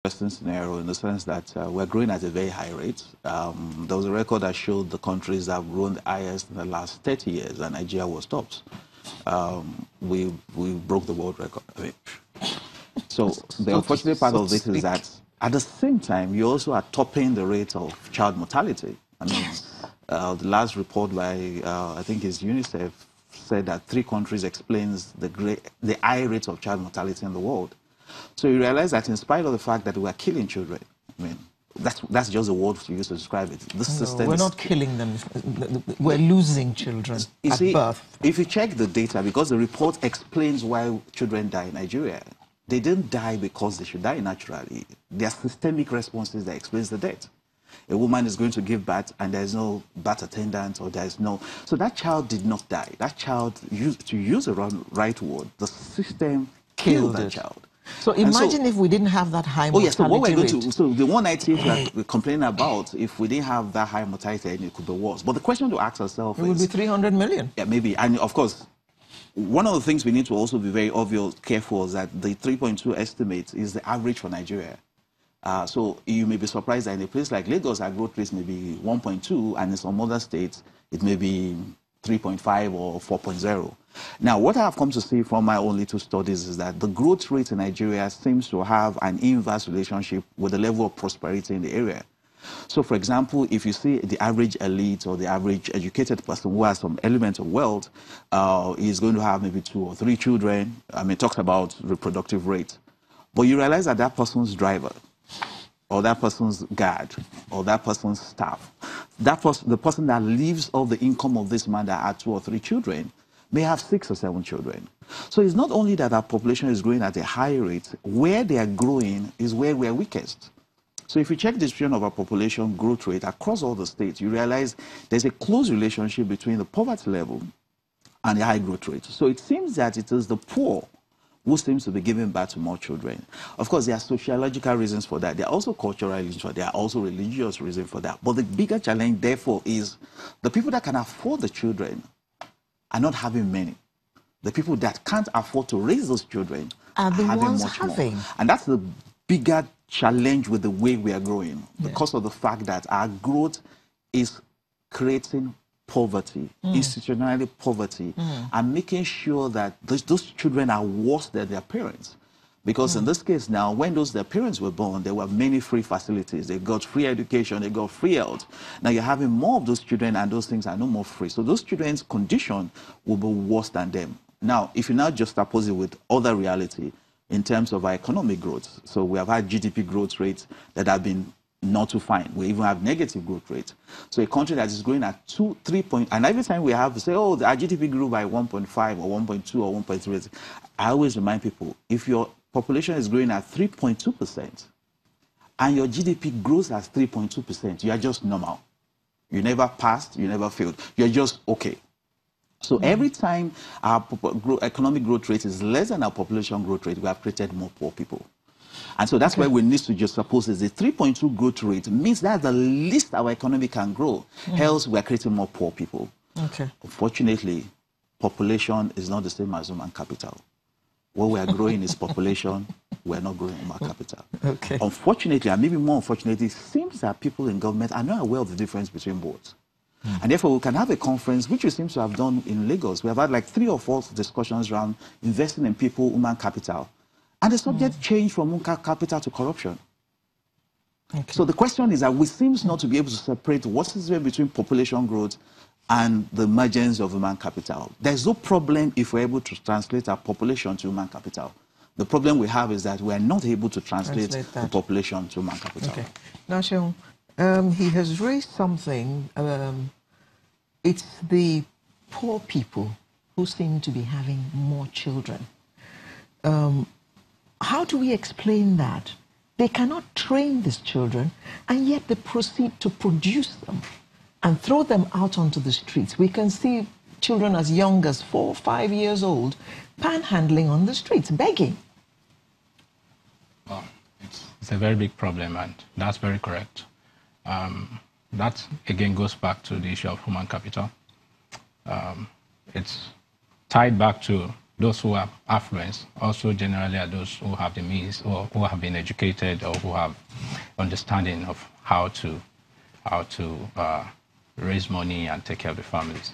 interesting scenario in the sense that we're growing at a very high rate. There was a record that showed the countries that have grown the highest in the last 30 years, and Nigeria was tops. We broke the world record. I mean, so the unfortunate part of it is that at the same time, you also are topping the rate of child mortality. I mean, the last report by, I think it's UNICEF, said that 3 countries explains the high rate of child mortality in the world. So you realize that in spite of the fact that we are killing children, I mean, that's just a word to use to describe it. This system we're not killing them. We're losing children at birth. If you check the data, because the report explains why children die in Nigeria, they didn't die because they should die naturally. There are systemic responses that explains the death. A woman is going to give birth and there's no birth attendant, or there's no... So that child did not die. That child, to use the right word, the system killed that child. So imagine if we didn't have that high mortality so what we're going to... So the 198 we're complaining about, if we didn't have that high mortality, it could be worse. But the question to ask ourselves is... It would be 300 million. Yeah, maybe. And of course, one of the things we need to also be very careful is that the 3.2 estimate is the average for Nigeria. So you may be surprised that in a place like Lagos, our growth rate may be 1.2, and in some other states, it may be 3.5 or 4.0. Now, what I have come to see from my own little studies is that the growth rate in Nigeria seems to have an inverse relationship with the level of prosperity in the area. So, for example, if you see the average elite or the average educated person who has some element of wealth, is going to have maybe 2 or 3 children. I mean, it talks about reproductive rate. But you realize that that person's driver, or that person's guard, or that person's staff, the person that lives off the income of this man that had 2 or 3 children, may have 6 or 7 children. So it's not only that our population is growing at a high rate, where they are growing is where we are weakest. So if you check the distribution of our population growth rate across all the states, you realize there's a close relationship between the poverty level and the high growth rate. So it seems that it is the poor who seems to be giving birth to more children. Of course, there are sociological reasons for that. There are also cultural reasons for that. There are also religious reasons for that. But the bigger challenge, therefore, is the people that can afford the children are not having many. The people that can't afford to raise those children are the having ones much having. more. And that's the bigger challenge with the way we are growing, because of the fact that our growth is creating poverty, institutionally poverty, and making sure that those children are worse than their parents. Because in this case now, when their parents were born, there were many free facilities. They got free education, they got free health. Now you're having more of those children and those things are no more free. So those children's condition will be worse than them. Now, if you now just oppose it with other reality in terms of our economic growth, so we have had GDP growth rates that have been not too fine. We even have negative growth rates. So a country that is growing at 2, 3 point, and every time we have to say, oh, our GDP grew by 1.5 or 1.2 or 1.3, I always remind people, if your population is growing at 3.2% and your GDP grows at 3.2%, you are just normal. You never passed, you never failed. You're just okay. So every time our economic growth rate is less than our population growth rate, we have created more poor people. And so that's why we need to just suppose is the 3.2 growth rate means that's the least our economy can grow. Else, we're creating more poor people. Unfortunately, population is not the same as human capital. What we are growing is population. We're not growing human capital. Unfortunately, and maybe more unfortunately, it seems that people in government are not aware of the difference between both. And therefore, we can have a conference, which we seem to have done in Lagos. We have had like 3 or 4 discussions around investing in people, human capital. And the subject changed from human capital to corruption. So the question is that we seem not to be able to separate what is the between population growth and the emergence of human capital. There's no problem if we're able to translate our population to human capital. The problem we have is that we're not able to translate the population to human capital. Now, Seun, he has raised something. It's the poor people who seem to be having more children. How do we explain that? They cannot train these children, and yet they proceed to produce them and throw them out onto the streets. We can see children as young as 4 or 5 years old panhandling on the streets, begging. Well, it's a very big problem, and that's very correct. That, again, goes back to the issue of human capital. It's tied back to those who have affluence also generally are those who have the means or who have been educated or who have understanding of how to raise money and take care of the families.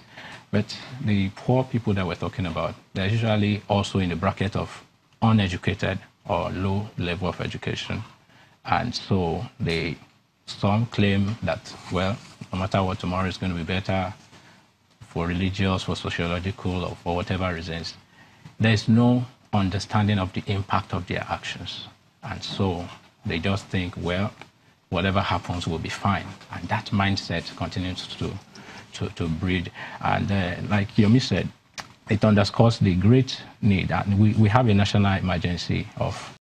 But the poor people that we're talking about, they're usually also in the bracket of uneducated or low level of education. And so some claim that, well, no matter what, tomorrow is going to be better for religious, for sociological, or for whatever reasons. There's no understanding of the impact of their actions. And so they just think, well, whatever happens will be fine. And that mindset continues to breed. And like Yomi said, it underscores the great need. And we have a national emergency of